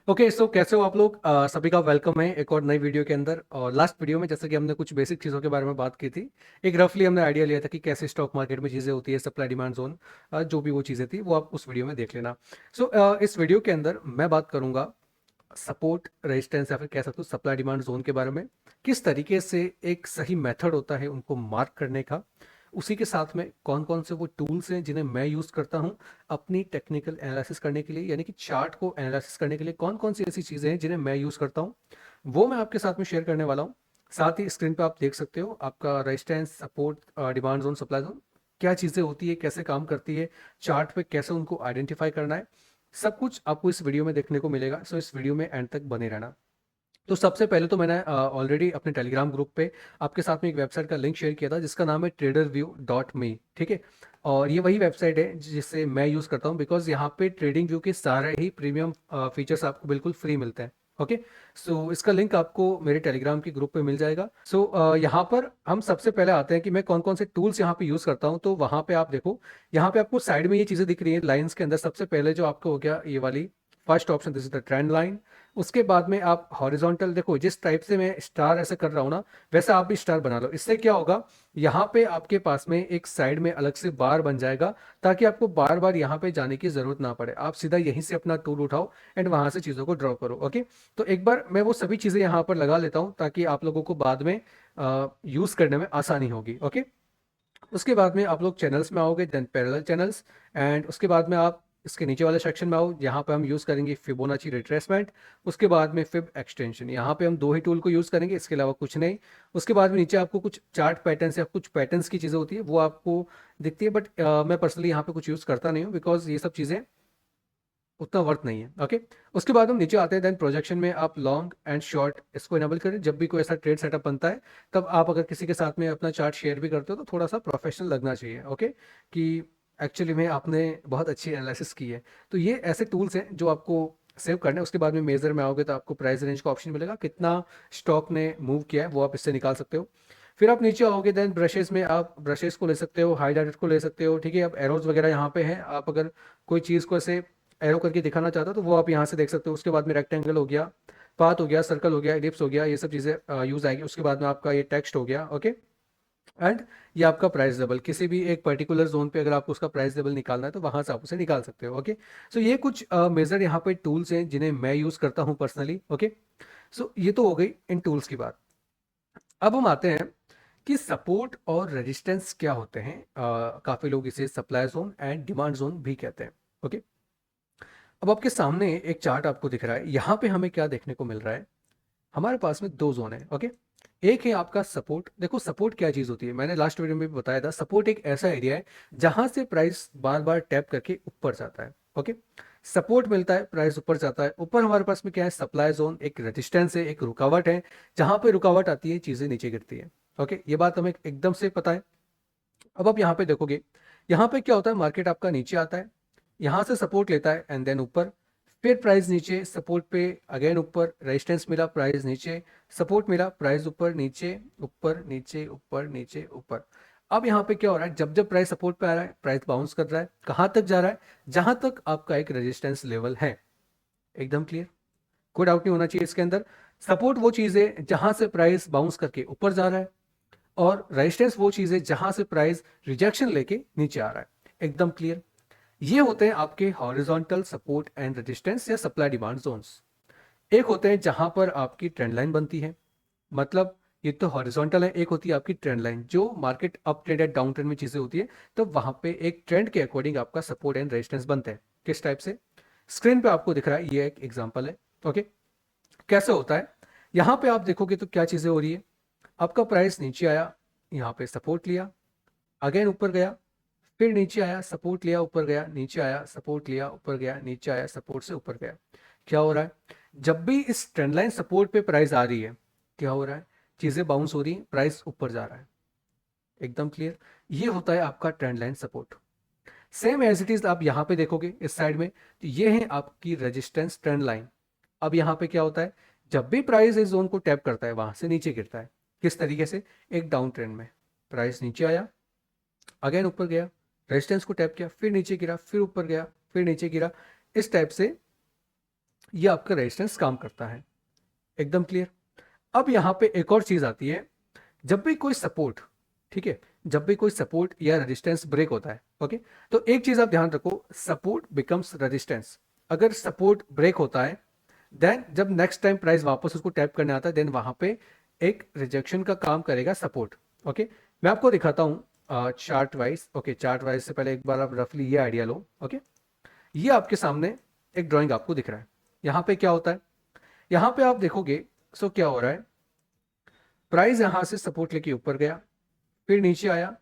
Okay so कैसे हो आप लोग। सभी का वेलकम है एक और नई वीडियो के अंदर। और लास्ट वीडियो में जैसे कि हमने कुछ बेसिक चीज़ों के बारे में बात की थी, एक रफली हमने आइडिया लिया था कि कैसे स्टॉक मार्केट में चीज़ें होती है, सप्लाई डिमांड जोन, जो भी वो चीज़ें थी वो आप उस वीडियो में देख लेना। सो इस वीडियो के अंदर मैं बात करूंगा सपोर्ट रेजिस्टेंस या फिर कह सकते हो सप्लाई डिमांड जोन के बारे में, किस तरीके से एक सही मेथड होता है उनको मार्क करने का। उसी के साथ में कौन कौन से वो टूल्स हैं जिन्हें मैं यूज़ करता हूँ अपनी टेक्निकल एनालिसिस करने के लिए, यानी कि चार्ट को एनालिसिस करने के लिए कौन कौन सी ऐसी चीज़ें हैं जिन्हें मैं यूज़ करता हूँ, वो मैं आपके साथ में शेयर करने वाला हूँ। साथ ही स्क्रीन पे आप देख सकते हो आपका resistance, support, demand zone, supply zone क्या चीज़ें होती है, कैसे काम करती है, चार्ट पे कैसे उनको आइडेंटिफाई करना है, सब कुछ आपको इस वीडियो में देखने को मिलेगा। सो इस वीडियो में एंड तक बने रहना। तो सबसे पहले तो मैंने ऑलरेडी अपने टेलीग्राम ग्रुप पे आपके साथ में एक वेबसाइट का लिंक शेयर किया था जिसका नाम है traderview.me। ठीक है, और ये वही वेबसाइट है जिसे मैं यूज़ करता हूँ बिकॉज यहाँ पे ट्रेडिंग व्यू के सारे ही प्रीमियम फीचर्स आपको बिल्कुल फ्री मिलते हैं। ओके, सो इसका लिंक आपको मेरे टेलीग्राम के ग्रुप पे मिल जाएगा। सो यहाँ पर हम सबसे पहले आते हैं कि मैं कौन कौन से टूल्स यहाँ पे यूज़ करता हूँ। तो वहाँ पे आप देखो, यहाँ पे आपको साइड में ये चीज़ें दिख रही है लाइन्स के अंदर। सबसे पहले जो आपको हो गया ये वाली first option, this is the trend line. उसके बाद में आप हॉरिजॉन्टल देखो, जिस टाइप से मैं स्टार ऐसे कर रहा हूँ ना, वैसा आप भी स्टार बना लो। इससे क्या होगा, यहाँ पे आपके पास में एक साइड में अलग से बार बन जाएगा ताकि आपको बार बार यहाँ पे जाने की जरूरत ना पड़े। आप सीधा यहीं से अपना टूल उठाओ एंड वहां से चीज़ों को ड्रॉ करो। ओके, तो एक बार मैं वो सभी चीज़ें यहाँ पर लगा लेता हूँ ताकि आप लोगों को बाद में यूज़ करने में आसानी होगी। ओके, उसके बाद में आप लोग चैनल्स में आओगे, देन पैरेलल चैनल्स, एंड उसके बाद में आप इसके नीचे वाले सेक्शन में आओ। यहाँ पे हम यूज़ करेंगे फिबोनाची रिट्रेसमेंट, उसके बाद में फिब एक्सटेंशन। यहाँ पे हम दो ही टूल को यूज़ करेंगे, इसके अलावा कुछ नहीं। उसके बाद में नीचे आपको कुछ चार्ट पैटर्न्स या कुछ पैटर्न्स की चीज़ें होती है वो आपको दिखती है, बट मैं पर्सनली यहाँ पे कुछ यूज़ करता नहीं हूँ बिकॉज ये सब चीज़ें उतना वर्थ नहीं है। ओके, उसके बाद हम नीचे आते हैं, देन प्रोजेक्शन में आप लॉन्ग एंड शॉर्ट इसको इनेबल करें। जब भी कोई ऐसा ट्रेड सेटअप बनता है तब आप अगर किसी के साथ में अपना चार्ट शेयर भी करते हो तो थोड़ा सा प्रोफेशनल लगना चाहिए। ओके, कि एक्चुअली में आपने बहुत अच्छी एनालिसिस की है। तो ये ऐसे टूल्स हैं जो आपको सेव करने हैं। उसके बाद में मेजर में आओगे तो आपको प्राइस रेंज का ऑप्शन मिलेगा, कितना स्टॉक ने मूव किया है वो आप इससे निकाल सकते हो। फिर आप नीचे आओगे, देन ब्रशेस में आप ब्रशेस को ले सकते हो, हाईलाइटर को ले सकते हो। ठीक है, अब एरोज वगैरह यहाँ पे हैं, आप अगर कोई चीज़ को ऐसे एरो करके दिखाना चाहता हो तो वो आप यहाँ से देख सकते हो। उसके बाद में रेक्टेंगल हो गया, पाथ हो गया, सर्कल हो गया, एलिप्स हो गया, ये सब चीज़ें यूज आएगी। उसके बाद में आपका ये टेक्स्ट हो गया। ओके, एंड ये आपका प्राइस लेवल, किसी भी एक पर्टिकुलर जोन पे अगर आपको उसका प्राइस लेवल निकालना है तो वहां से आप उसे निकाल सकते हो। ओके, सो ये कुछ मेजर यहाँ पे टूल्स हैं जिन्हें मैं यूज करता हूँ पर्सनली। ओके, सो ये तो हो गई इन टूल्स की बात। अब हम आते हैं कि सपोर्ट और रेजिस्टेंस क्या होते हैं। काफी लोग इसे supply zone and demand zone भी कहते हैं। ओके, अब आपके सामने एक चार्ट आपको दिख रहा है, यहाँ पे हमें क्या देखने को मिल रहा है। हमारे पास में दो जोन है। ओके, एक है आपका सपोर्ट। देखो सपोर्ट क्या चीज होती है, मैंने लास्ट वीडियो में भी बताया था। सपोर्ट एक ऐसा एरिया है जहां से प्राइस बार बार टैप करके ऊपर जाता है। ओके, सपोर्ट मिलता है, प्राइस ऊपर जाता है। ऊपर हमारे पास में क्या है, सप्लाई जोन, एक रेजिस्टेंस है, एक रुकावट है। जहां पे रुकावट आती है चीजें नीचे गिरती है। ओके, ये बात हमें एकदम से पता है। अब आप यहाँ पे देखोगे, यहाँ पे क्या होता है, मार्केट आपका नीचे आता है, यहाँ से सपोर्ट लेता है एंड देन ऊपर, फिर प्राइस नीचे, सपोर्ट पे अगेन ऊपर, रेजिस्टेंस मिला, प्राइस नीचे, सपोर्ट मिला, प्राइस ऊपर, नीचे, ऊपर, नीचे, ऊपर, नीचे, ऊपर। अब यहाँ पे क्या हो रहा है, जब जब प्राइस सपोर्ट पे आ रहा है प्राइस बाउंस कर रहा है, कहाँ तक जा रहा है, जहां तक आपका एक रेजिस्टेंस लेवल है। एकदम क्लियर, कोई डाउट नहीं होना चाहिए इसके अंदर। सपोर्ट वो चीज है जहां से प्राइस बाउंस करके ऊपर जा रहा है, और रेजिस्टेंस वो चीज है जहां से प्राइस रिजेक्शन लेके नीचे आ रहा है। एकदम क्लियर, ये होते हैं आपके हॉरिजॉन्टल सपोर्ट एंड रेजिस्टेंस या सप्लाई डिमांड जोन्स। एक होते हैं जहां पर आपकी ट्रेंड लाइन बनती है, मतलब ये तो हॉरिजॉन्टल है। एक होती है आपकी ट्रेंड लाइन, जो मार्केट अप ट्रेंड या डाउन ट्रेंड में चीजें होती है, तो वहां पे एक ट्रेंड के अकॉर्डिंग आपका सपोर्ट एंड रेजिस्टेंस बनते हैं। किस टाइप से, स्क्रीन पे आपको दिख रहा है, ये एक एग्जांपल है। ओके, कैसे होता है, यहां पे आप देखोगे तो क्या चीजें हो रही है। आपका प्राइस नीचे आया, यहाँ पे सपोर्ट लिया, अगेन ऊपर गया, फिर नीचे आया, सपोर्ट लिया, ऊपर गया, नीचे आया, सपोर्ट लिया, ऊपर गया, नीचे आया, सपोर्ट से ऊपर गया। क्या हो रहा है, जब भी इस ट्रेंड लाइन सपोर्ट पे प्राइस आ रही है, क्या हो रहा है, चीजें बाउंस हो रही हैं, प्राइस ऊपर जा रहा है। एकदम क्लियर, ये होता है आपका trend line support. Same as it is आप यहाँ पे देखोगे इस साइड में, तो ये है आपकी रेजिस्टेंस ट्रेंड लाइन। अब यहाँ पे क्या होता है, जब भी प्राइस इस जोन को टैप करता है वहां से नीचे गिरता है। किस तरीके से, एक डाउन ट्रेंड में प्राइस नीचे आया, अगेन ऊपर गया, रेजिस्टेंस को टैप किया, फिर नीचे गिरा, फिर ऊपर गया, फिर नीचे गिरा। इस टाइप से ये आपका रेजिस्टेंस काम करता है। एकदम क्लियर। अब यहाँ पे एक और चीज आती है, जब भी कोई सपोर्ट, ठीक है, जब भी कोई सपोर्ट या रेजिस्टेंस ब्रेक होता है, ओके, तो एक चीज आप ध्यान रखो, सपोर्ट बिकम्स रेजिस्टेंस। अगर सपोर्ट ब्रेक होता है, देन जब नेक्स्ट टाइम प्राइस वापस उसको टैप करने आता है, देन वहां पे एक रिजेक्शन का काम करेगा सपोर्ट। ओके, मैं आपको दिखाता हूँ chart wise. Okay, chart wise से पहले एक बार आप रफली ये आइडिया लो। ओके, ये आपके सामने एक ड्राइंग आपको दिख रहा है। यहाँ पे क्या होता है, यहाँ पे आप देखोगे, सो क्या हो रहा है, प्राइस यहां से सपोर्ट लेके ऊपर गया, फिर नीचे आया,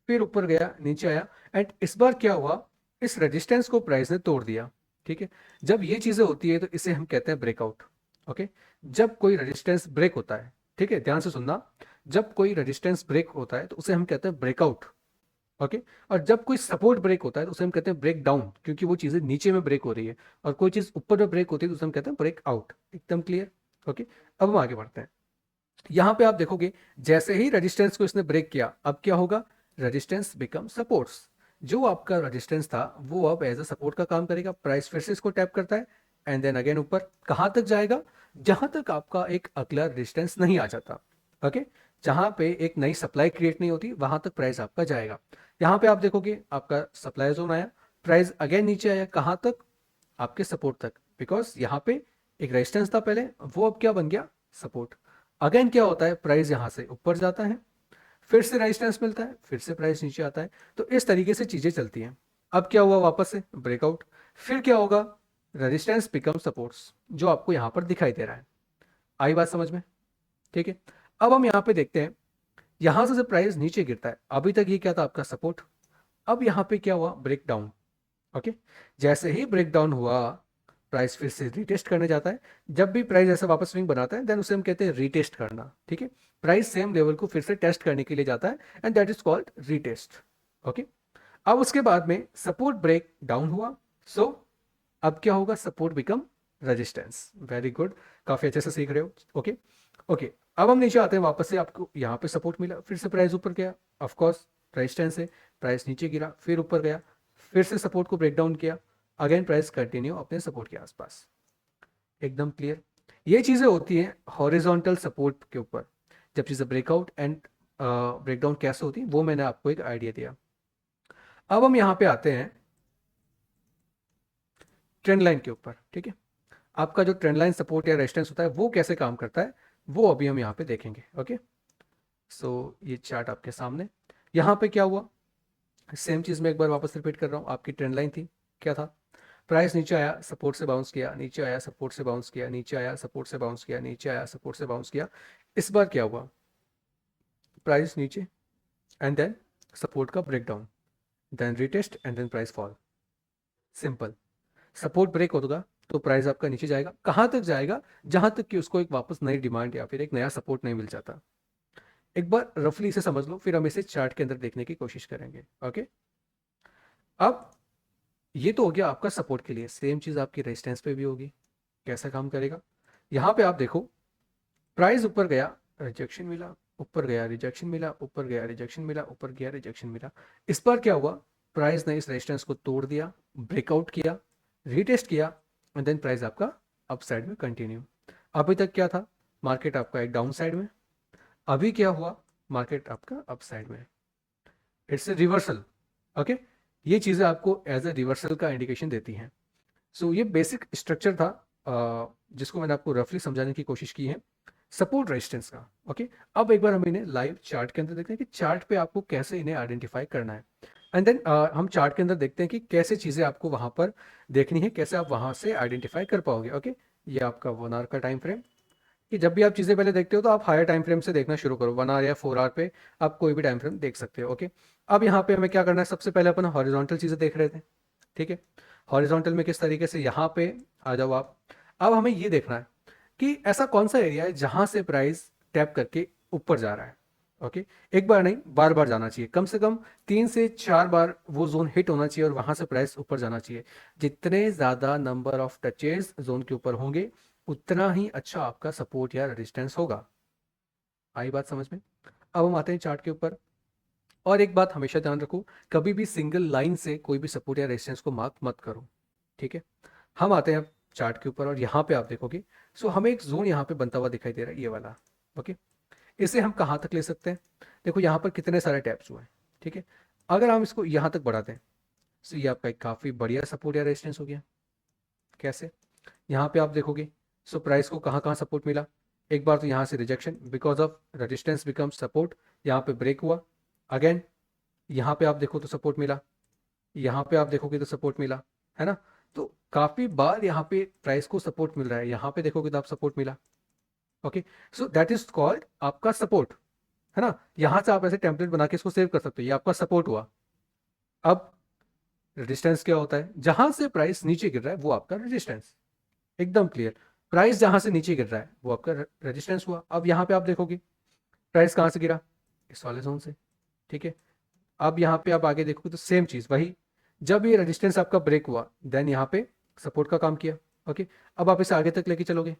फिर ऊपर गया, नीचे आया, एंड इस बार क्या हुआ, इस रेजिस्टेंस को प्राइस ने तोड़ दिया। ठीक है, जब ये चीजें होती है तो इसे हम कहते हैं ब्रेकआउट। ओके, जब कोई रेजिस्टेंस ब्रेक होता है, ठीक है, ध्यान से सुनना, जब कोई रेजिस्टेंस ब्रेक होता है तो उसे हम कहते हैं ब्रेकआउट। ओके, और जब कोई सपोर्ट ब्रेक होता है तो उसे हम कहते हैं ब्रेक डाउन, क्योंकि वो चीजें नीचे में ब्रेक हो रही है, और कोई चीज ऊपर में ब्रेक होती है तो उसे हम कहते हैं ब्रेक आउट। एकदम क्लियर। ओके, अब हम आगे बढ़ते हैं। यहां पे आप देखोगे, जैसे ही रेजिस्टेंस को इसने ब्रेक किया, अब क्या होगा, रेजिस्टेंस बिकम सपोर्ट्स। जो आपका रेजिस्टेंस था वो अब एज अ सपोर्ट का काम करेगा, प्राइस फिर से इसको टैप करता है, एंड देन अगेन ऊपर कहां तक जाएगा, जहां तक आपका एक अगला रेजिस्टेंस नहीं आ जाता। ओके, जहां पे एक नई सप्लाई क्रिएट नहीं होती, वहां तक प्राइस आपका जाएगा। यहां पे आप देखोगे आपका सप्लाई जोन आया, प्राइस अगेन नीचे आया, कहां तक, आपके सपोर्ट तक, बिकॉज यहाँ पे एक रेजिस्टेंस था पहले, वो अब क्या बन गया, सपोर्ट। अगेन क्या होता है, प्राइस यहां से ऊपर जाता है, फिर से रेजिस्टेंस मिलता है, फिर से प्राइस नीचे आता है। तो इस तरीके से चीजें चलती हैं। अब क्या हुआ, वापस से ब्रेकआउट, फिर क्या होगा, रेजिस्टेंस बिकम सपोर्ट्स, जो आपको यहां पर दिखाई दे रहा है। आई बात समझ में? ठीक है, अब हम यहां पे देखते हैं, यहां से जब प्राइस नीचे गिरता है, अभी तक ये क्या था, आपका सपोर्ट। अब यहां पे क्या हुआ, ब्रेक डाउन। ओके, जैसे ही ब्रेक डाउन हुआ, प्राइस फिर से रीटेस्ट करने जाता है। जब भी प्राइस ऐसा वापस स्विंग बनाता है, देन उसे हम कहते हैं रीटेस्ट करना। ठीक है, प्राइस सेम लेवल को फिर से टेस्ट करने के लिए जाता है, and that is called retest. Okay, अब उसके बाद में सपोर्ट ब्रेक डाउन हुआ, सो अब क्या होगा, support become resistance. Very good, काफी अच्छे से सीख रहे हो। ओके, ओके, अब हम नीचे आते हैं, वापस से आपको यहाँ पे सपोर्ट मिला, फिर से प्राइस ऊपर गया, ऑफकोर्स रेजिस्टेंस है, प्राइस नीचे गिरा, फिर ऊपर गया, फिर से सपोर्ट को ब्रेक डाउन किया, अगेन प्राइस कंटिन्यू अपने सपोर्ट के आसपास। एकदम क्लियर। ये चीजें होती हैं हॉरिजॉन्टल सपोर्ट के ऊपर। जब चीजें ब्रेकआउट एंड ब्रेकडाउन कैसे होती है, वो मैंने आपको एक आइडिया दिया। अब हम यहाँ पे आते हैं ट्रेंड लाइन के ऊपर। ठीक है, आपका जो ट्रेंड लाइन सपोर्ट या रेजिस्टेंस होता है वो कैसे काम करता है, वो अभी हम यहाँ पे देखेंगे। ओके, सो ये चार्ट आपके सामने, यहाँ पे क्या हुआ, सेम चीज मैं एक बार वापस रिपीट कर रहा हूँ। आपकी ट्रेंड लाइन थी, क्या था, प्राइस नीचे आया, सपोर्ट से बाउंस किया, नीचे आया, सपोर्ट से बाउंस किया, नीचे आया, सपोर्ट से बाउंस किया, नीचे आया, सपोर्ट से बाउंस किया। इस बार क्या हुआ, प्राइस नीचे, एंड देन सपोर्ट का breakdown, then retest, and then price fall. Simple. Support break होगा तो प्राइस आपका नीचे जाएगा, कहां तक जाएगा, जहां तक कि उसको एक वापस नई डिमांड या फिर एक नया सपोर्ट नहीं मिल जाता। एक बार रफली इसे समझ लो, फिर हम इसे चार्ट के अंदर देखने की कोशिश करेंगे। ओके, अब ये तो हो गया आपका सपोर्ट के लिए, सेम चीज आपकी रेजिस्टेंस पे भी होगी। कैसा काम करेगा, यहां पे आप देखो, प्राइस ऊपर गया, रिजेक्शन मिला, ऊपर गया, रिजेक्शन मिला, ऊपर गया, रिजेक्शन मिला, ऊपर गया, रिजेक्शन मिला। इस बार क्या हुआ, प्राइस ने इस रेजिस्टेंस को तोड़ दिया, ब्रेकआउट किया, रीटेस्ट किया, एंड देन प्राइस आपका अप साइड में कंटिन्यू। अभी तक क्या था, मार्केट आपका एक डाउन साइड में, अभी क्या हुआ, मार्केट आपका अप साइड में। It's a reversal. ओके, ये चीजें आपको एज ए रिवर्सल का इंडिकेशन देती हैं। सो ये बेसिक स्ट्रक्चर था, जिसको मैंने आपको रफली समझाने की कोशिश की है सपोर्ट रेजिस्टेंस का। ओके, अब एक बार हम इन्हें लाइव चार्ट के अंदर देखते हैं कि चार्ट पे आपको कैसे इन्हें आइडेंटिफाई करना है, एंड देन हम चार्ट के अंदर देखते हैं कि कैसे चीज़ें आपको वहां पर देखनी है, कैसे आप वहां से आइडेंटिफाई कर पाओगे। ओके, ये आपका 1 आवर का टाइम फ्रेम, कि जब भी आप चीज़ें पहले देखते हो तो आप हायर टाइम फ्रेम से देखना शुरू करो, 1 आवर या 4 आवर पे आप कोई भी टाइम फ्रेम देख सकते हो। ओके, अब यहाँ पे हमें क्या करना है, सबसे पहले अपन हॉरिजॉन्टल चीज़ें देख रहे थे। ठीक है, हॉरिजॉन्टल में किस तरीके से, यहाँ पे आ जाओ आप। अब हमें ये देखना है कि ऐसा कौन सा एरिया है जहां से प्राइस टैप करके ऊपर जा रहा है। ओके, एक बार नहीं, बार बार जाना चाहिए, कम से कम 3 से 4 बार वो जोन हिट होना चाहिए और वहां से प्राइस ऊपर जाना चाहिए। जितने ज्यादा नंबर ऑफ टचेज जोन के ऊपर होंगे, उतना ही अच्छा आपका सपोर्ट या रेजिस्टेंस होगा। आई बात समझ में? अब हम आते हैं चार्ट के ऊपर, और एक बात हमेशा ध्यान रखो, कभी भी सिंगल लाइन से कोई भी सपोर्ट या रेजिस्टेंस को मार्क मत करो। ठीक है, हम आते हैं चार्ट के ऊपर और यहाँ पे आप देखोगे सो हमें एक जोन यहाँ पे बनता हुआ दिखाई दे रहा है, ये वाला। ओके, इसे हम कहाँ तक ले सकते हैं? देखो यहाँ पर कितने सारे टैप्स हुए हैं, ठीक है। अगर हम इसको यहाँ तक बढ़ाते हैं तो ये आपका एक काफ़ी बढ़िया सपोर्ट या रेजिस्टेंस हो गया। कैसे? यहाँ पे आप देखोगे सो प्राइस को कहाँ कहाँ सपोर्ट मिला। एक बार तो यहाँ से rejection because of resistance become support, यहाँ पे ब्रेक हुआ। अगेन यहाँ पे आप देखो तो सपोर्ट मिला, यहाँ पे आप देखोगे तो सपोर्ट मिला, है ना। तो काफ़ी बार यहाँ पे प्राइस को सपोर्ट मिल रहा है, यहाँ पे देखोगे तो आप सपोर्ट मिला। Okay, so that is called आपका सपोर्ट, है ना। यहाँ से आप ऐसे टेम्पलेट बना के इसको सेव कर सकते हो, ये आपका सपोर्ट हुआ। अब रेजिस्टेंस क्या होता है? जहां से प्राइस नीचे गिर रहा है वो आपका रेजिस्टेंस, एकदम क्लियर। प्राइस जहां से नीचे गिर रहा है वो आपका रेजिस्टेंस हुआ। अब यहाँ पे आप देखोगे प्राइस कहाँ से गिरा? इस वाले जोन से, ठीक है। अब यहाँ पे आप आगे देखोगे तो सेम चीज वही, जब ये रेजिस्टेंस आपका ब्रेक हुआ देन यहाँ पे सपोर्ट का काम किया। ओके, अब आप इसे आगे तक लेके चलोगे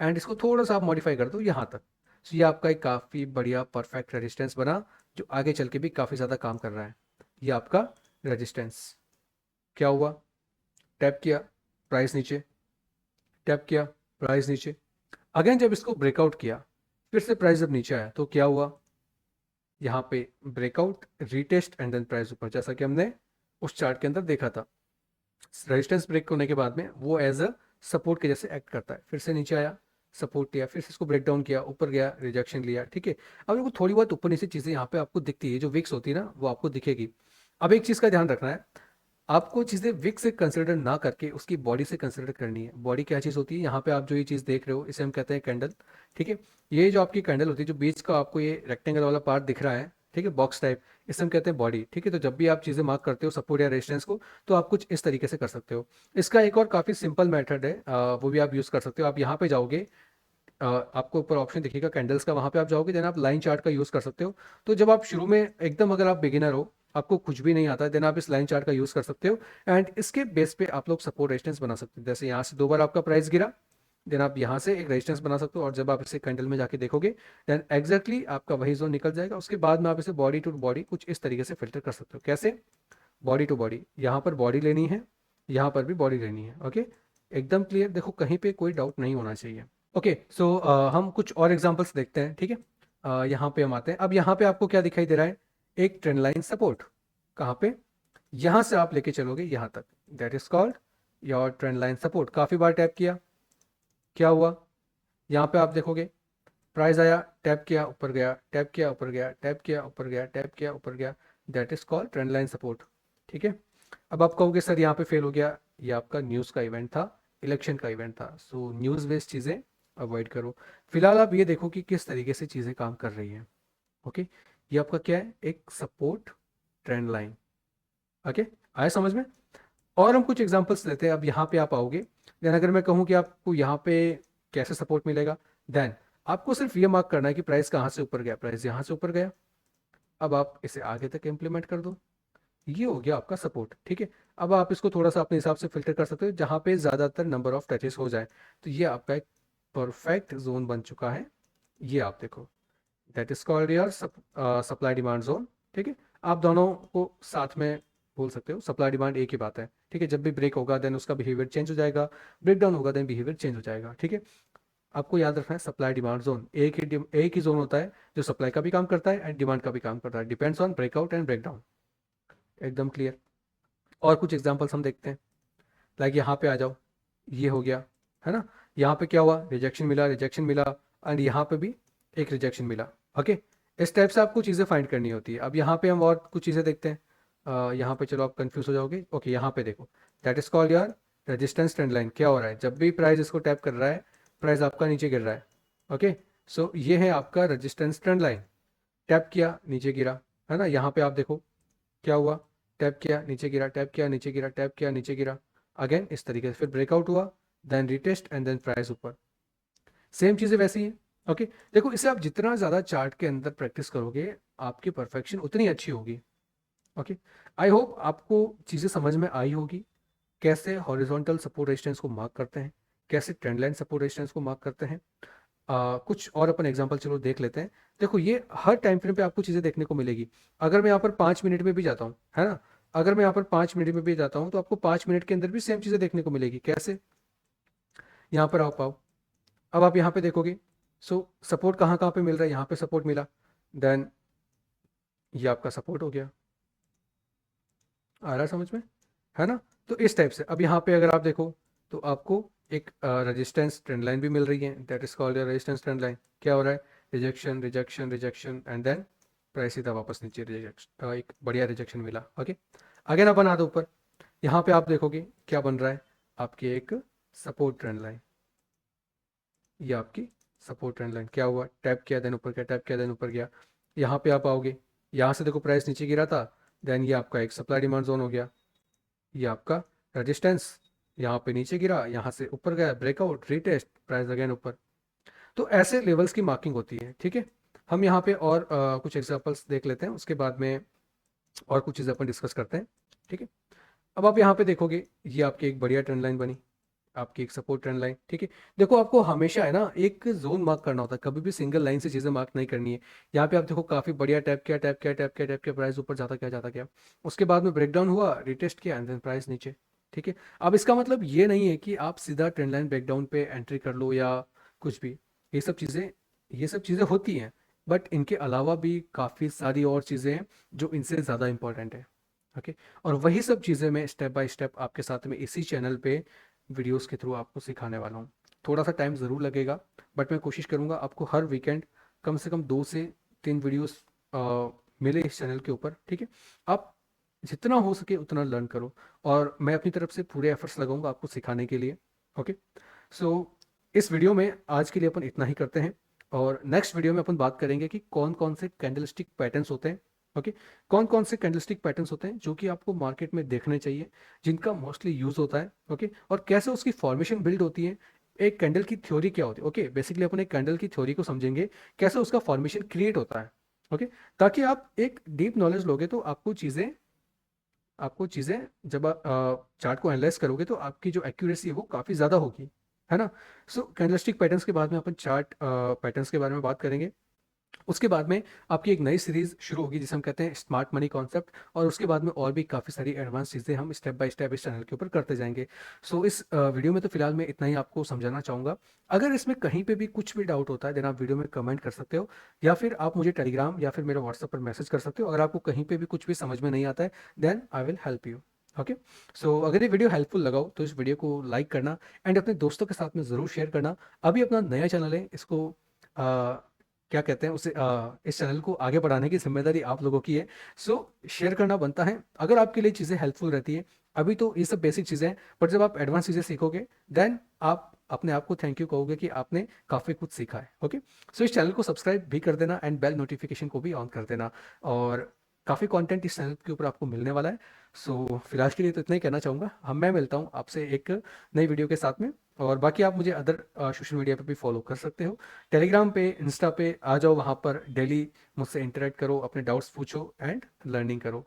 एंड इसको थोड़ा सा आप मॉडिफाई कर दो यहाँ तक, तो ये आपका एक काफ़ी बढ़िया परफेक्ट रेजिस्टेंस बना जो आगे चल के भी काफ़ी ज़्यादा काम कर रहा है। ये आपका रेजिस्टेंस क्या हुआ? टैप किया प्राइस नीचे, टैप किया प्राइस नीचे, अगेन जब इसको ब्रेकआउट किया फिर से प्राइस जब नीचे आया तो क्या हुआ? यहाँ पे breakout, retest and then price ऊपर, जैसा कि हमने उस चार्ट के अंदर देखा था। रेजिस्टेंस ब्रेक होने के बाद में वो एज अ सपोर्ट के जैसे एक्ट करता है। फिर से नीचे आया, सपोर्ट लिया, फिर से इसको ब्रेक डाउन किया, ऊपर गया, रिजेक्शन लिया, ठीक है। अब देखो थोड़ी बहुत ऊपर नीचे चीज़ें यहाँ पे आपको दिखती है, जो विक्स होती है ना वो आपको दिखेगी। अब एक चीज़ का ध्यान रखना है, आपको चीज़ें विक्स से कंसिडर ना करके उसकी बॉडी से कंसिडर करनी है। बॉडी क्या चीज़ होती है? यहाँ पे आप जो ये चीज़ देख रहे हो इसे हम कहते हैं कैंडल, ठीक है। ये जो आपकी कैंडल होती है, जो बीच का आपको ये रेक्टेंगल वाला पार्ट दिख रहा है, ठीक है, बॉक्स टाइप, इसे हम कहते हैं बॉडी, ठीक है। तो जब भी आप चीज़ें मार्क करते हो सपोर्ट या रेजिस्टेंस को, तो आप कुछ इस तरीके से कर सकते हो। इसका एक और काफ़ी सिंपल मेथड है, वो भी आप यूज़ कर सकते हो। आप यहाँ पे जाओगे, आपको ऊपर ऑप्शन दिखेगा कैंडल्स का, वहाँ पे आप जाओगे देन आप लाइन चार्ट का यूज़ कर सकते हो। तो जब आप शुरू में एकदम, अगर आप बिगिनर हो, आपको कुछ भी नहीं आता, देन आप इस लाइन चार्ट का यूज़ कर सकते हो एंड इसके बेस पे आप लोग सपोर्ट रेजिस्टेंस बना सकते हो। जैसे यहाँ से 2 बार आपका प्राइस गिरा, देन आप यहाँ से एक रेजिस्टेंस बना सकते हो और जब आप इसे कैंडल में जाके देखोगे देन एग्जैक्टली आपका वही जोन निकल जाएगा। उसके बाद में आप इसे बॉडी टू बॉडी कुछ इस तरीके से फिल्टर कर सकते हो। कैसे? बॉडी टू बॉडी, यहाँ पर बॉडी लेनी है, यहाँ पर भी बॉडी लेनी है। ओके, एकदम क्लियर, देखो कहीं पे कोई डाउट नहीं होना चाहिए। ओके, सो हम कुछ और एग्जांपल्स देखते हैं, ठीक है। यहाँ पे हम आते हैं। अब यहाँ पे आपको क्या दिखाई दे रहा है? एक ट्रेंड लाइन सपोर्ट। कहाँ पे? यहाँ से आप लेके चलोगे यहाँ तक, that is called your trend line support. काफ़ी बार टैप किया, क्या हुआ? यहाँ पे आप देखोगे प्राइस आया, टैप किया ऊपर गया, टैप किया ऊपर गया, टैप किया ऊपर गया, टैप किया ऊपर गया, that is called trend line support, ठीक है। अब आप कहोगे सर यहाँ पे फेल हो गया, ये आपका न्यूज़ का इवेंट था, इलेक्शन का इवेंट था, सो न्यूज़ बेस्ड चीज़ें अवॉइड करो। फिलहाल आप ये देखो कि किस तरीके से चीज़ें काम कर रही हैं। ओके, ये आपका क्या है? एक सपोर्ट ट्रेंड लाइन। ओके, आया समझ में? और हम कुछ एग्जांपल्स लेते हैं। अब यहाँ पे आप आओगे, देन अगर मैं कहूँ कि आपको यहाँ पे कैसे सपोर्ट मिलेगा, देन आपको सिर्फ ये मार्क करना है कि प्राइस कहाँ से ऊपर गया, प्राइस यहाँ से ऊपर गया। अब आप इसे आगे तक इम्प्लीमेंट कर दो, ये हो गया आपका सपोर्ट, ठीक है। अब आप इसको थोड़ा सा अपने हिसाब से फिल्टर कर सकते हो जहाँ पे ज़्यादातर नंबर ऑफ टचेस हो जाए। तो ये आपका एक परफेक्ट जोन बन चुका है, ये आप देखो, that is called your supply demand zone, ठीक है। आप दोनों को साथ में बोल सकते हो, सप्लाई डिमांड एक ही बात है, ठीक है। जब भी ब्रेक होगा देन उसका बिहेवियर चेंज हो जाएगा, ब्रेक डाउन होगा देन बिहेवियर चेंज हो जाएगा, ठीक है। आपको याद रखना है सप्लाई डिमांड जोन एक ही जोन होता है जो सप्लाई का भी काम करता है एंड डिमांड का भी काम करता है, depends on breakout and breakdown. एकदम क्लियर। और कुछ एग्जांपल्स हम देखते हैं, लाइक यहाँ पे आ जाओ, ये हो गया, है ना। यहाँ पे क्या हुआ? रिजेक्शन मिला, रिजेक्शन मिला एंड यहाँ पे भी एक रिजेक्शन मिला। ओके, इस टाइप से आपको चीज़ें फाइंड करनी होती है। अब यहाँ पे हम और कुछ चीज़ें देखते हैं। यहाँ पे चलो आप कंफ्यूज हो जाओगे। ओके, यहाँ पे देखो, दैट इज कॉल्ड यार रेजिस्टेंस ट्रेंड लाइन। क्या हो रहा है? जब भी प्राइस इसको टैप कर रहा है प्राइस आपका नीचे गिर रहा है। ओके, सो ये है आपका रेजिस्टेंस ट्रेंड लाइन। टैप किया नीचे गिरा, है ना। यहाँ पे आप देखो क्या हुआ? टैप किया नीचे गिरा, टैप किया नीचे गिरा, टैप किया नीचे गिरा, अगेन इस तरीके से, फिर ब्रेकआउट हुआ, then retest and then price ऊपर। सेम चीज़ें वैसी हैं। ओके, देखो इसे आप जितना ज़्यादा चार्ट के अंदर प्रैक्टिस करोगे आपकी परफेक्शन उतनी अच्छी होगी। ओके, आई होप आपको चीज़ें समझ में आई होगी, कैसे हॉरिजॉन्टल सपोर्ट रेजिस्टेंस को मार्क करते हैं, कैसे ट्रेंड लाइन सपोर्ट रेजिस्टेंस को मार्क करते हैं। कुछ और अपन एग्जांपल चलो देख लेते हैं। देखो ये हर टाइम फ्रेम पे आपको चीज़ें देखने को मिलेगी। अगर मैं यहाँ पर 5 मिनट में भी जाता हूँ, है ना, अगर मैं यहाँ पर 5 मिनट में भी जाता हूँ तो आपको 5 मिनट के अंदर भी सेम चीज़ें देखने को मिलेगी। कैसे? यहाँ पर आप आओ। अब आप यहाँ पे देखोगे, सो सपोर्ट कहाँ कहाँ पे मिल रहा है, यहाँ पे सपोर्ट मिला, देन ये आपका सपोर्ट हो गया। आ रहा है समझ में, है ना? तो इस टाइप से अब यहाँ पे अगर आप देखो तो आपको एक रेजिस्टेंस ट्रेंड लाइन भी मिल रही है, that is called resistance trend line. क्या हो रहा है, rejection rejection rejection and then price सीधा वापस नीचे, रिजेक्शन, एक बढ़िया रिजेक्शन मिला। ओके, अगेन अपन आते ऊपर, यहाँ पे आप देखोगे क्या बन रहा है, आपकी एक सपोर्ट ट्रेंड लाइन। ये आपकी सपोर्ट ट्रेंड लाइन, क्या हुआ, टैप किया देन ऊपर गया, टैप किया देन ऊपर गया। यहाँ पे आप आओगे, यहाँ से देखो प्राइस नीचे गिरा था, देन ये आपका एक सप्लाई डिमांड जोन हो गया, ये आपका रेजिस्टेंस, यहाँ पे नीचे गिरा, यहाँ से ऊपर गया, ब्रेकआउट, रीटेस्ट, प्राइस अगेन ऊपर। तो ऐसे लेवल्स की मार्किंग होती है, ठीक है। हम यहाँ पे और कुछ एग्जांपल्स देख लेते हैं, उसके बाद में और कुछ चीज़ें अपन डिस्कस करते हैं, ठीक है। अब आप यहाँ पे देखोगे, ये आपकी एक बढ़िया ट्रेंड लाइन बनी, आपकी एक सपोर्ट ट्रेंड लाइन, ठीक है। देखो आपको हमेशा है ना एक जोन मार्क करना होता है, कभी भी सिंगल लाइन से चीज़ें मार्क नहीं करनी है। यहाँ पे आप देखो काफ़ी बढ़िया टैप किया, टैप किया, टैप किया, टैप किया, प्राइस ऊपर जाता क्या, जाता क्या, उसके बाद में ब्रेकडाउन हुआ, रिटेस्ट किया एंड देन प्राइस नीचे, ठीक है। अब इसका मतलब ये नहीं है कि आप सीधा ट्रेंड लाइन ब्रेकडाउन पे एंट्री कर लो या कुछ भी, ये सब चीज़ें ये सब चीज़ें होती हैं, बट इनके अलावा भी काफ़ी सारी और चीज़ें हैं जो इनसे ज़्यादा इंपॉर्टेंट है। ओके, और वही सब चीज़ें मैं स्टेप बाय स्टेप आपके साथ में इसी चैनल पे वीडियोस के थ्रू आपको सिखाने वाला हूँ। थोड़ा सा टाइम ज़रूर लगेगा, बट मैं कोशिश करूँगा आपको हर वीकेंड कम से कम 2 से 3 वीडियोस मिले इस चैनल के ऊपर, ठीक है। आप जितना हो सके उतना लर्न करो, और मैं अपनी तरफ से पूरे एफर्ट्स लगाऊंगा आपको सिखाने के लिए। ओके, सो इस वीडियो में आज के लिए अपन इतना ही करते हैं, और नेक्स्ट वीडियो में अपन बात करेंगे कि कौन कौन से कैंडलस्टिक पैटर्न्स होते हैं। ओके, कौन कौन से कैंडलस्टिक पैटर्न्स होते हैं जो कि आपको मार्केट में देखने चाहिए, जिनका मोस्टली यूज होता है। ओके, और कैसे उसकी फॉर्मेशन बिल्ड होती है, एक कैंडल की थ्योरी क्या होती है। ओके, बेसिकली अपन एक कैंडल की थ्योरी को समझेंगे, कैसे उसका फॉर्मेशन क्रिएट होता है। ओके, ताकि आप एक डीप नॉलेज लोगे तो आपको चीज़ें जब आप चार्ट को एनालाइज करोगे तो आपकी जो एक्यूरेसी है वो काफ़ी ज़्यादा होगी, है ना। सो कैंडलस्टिक पैटर्न्स के बाद में अपन चार्ट पैटर्न्स के बारे में बात करेंगे। उसके बाद में आपकी एक नई सीरीज शुरू होगी जिसे हम कहते हैं स्मार्ट मनी कॉन्सेप्ट, और उसके बाद में और भी काफ़ी सारी एडवांस चीज़ें हम स्टेप बाय स्टेप इस चैनल के ऊपर करते जाएंगे। सो इस वीडियो में तो फिलहाल मैं इतना ही आपको समझाना चाहूँगा। अगर इसमें कहीं पे भी कुछ भी डाउट होता है देन आप वीडियो में कमेंट कर सकते हो, या फिर आप मुझे टेलीग्राम या फिर मेरे व्हाट्सएप पर मैसेज कर सकते हो। अगर आपको कहीं पे भी कुछ भी समझ में नहीं आता है then I will help you. Okay, so अगर ये वीडियो हेल्पफुल लगा हो तो इस वीडियो को लाइक करना एंड अपने दोस्तों के साथ में ज़रूर शेयर करना। अभी अपना नया चैनल है, इसको क्या कहते हैं उसे, इस चैनल को आगे बढ़ाने की जिम्मेदारी आप लोगों की है। सो शेयर करना बनता है अगर आपके लिए चीज़ें हेल्पफुल रहती है। अभी तो ये सब बेसिक चीज़ें हैं, बट जब आप एडवांस चीज़ें सीखोगे देन आप अपने आप को थैंक यू कहोगे कि आपने काफ़ी कुछ सीखा है। ओके, सो इस चैनल को सब्सक्राइब भी कर देना एंड बेल नोटिफिकेशन को भी ऑन कर देना, और काफ़ी कंटेंट इस चैनल के ऊपर आपको मिलने वाला है। सो फिलहाल के लिए तो इतना ही कहना चाहूँगा। मैं मिलता हूँ आपसे एक नई वीडियो के साथ में, और बाकी आप मुझे अदर सोशल मीडिया पे भी फॉलो कर सकते हो। टेलीग्राम पे, इंस्टा पे आ जाओ, वहाँ पर डेली मुझसे इंटरेक्ट करो, अपने डाउट्स पूछो एंड लर्निंग करो।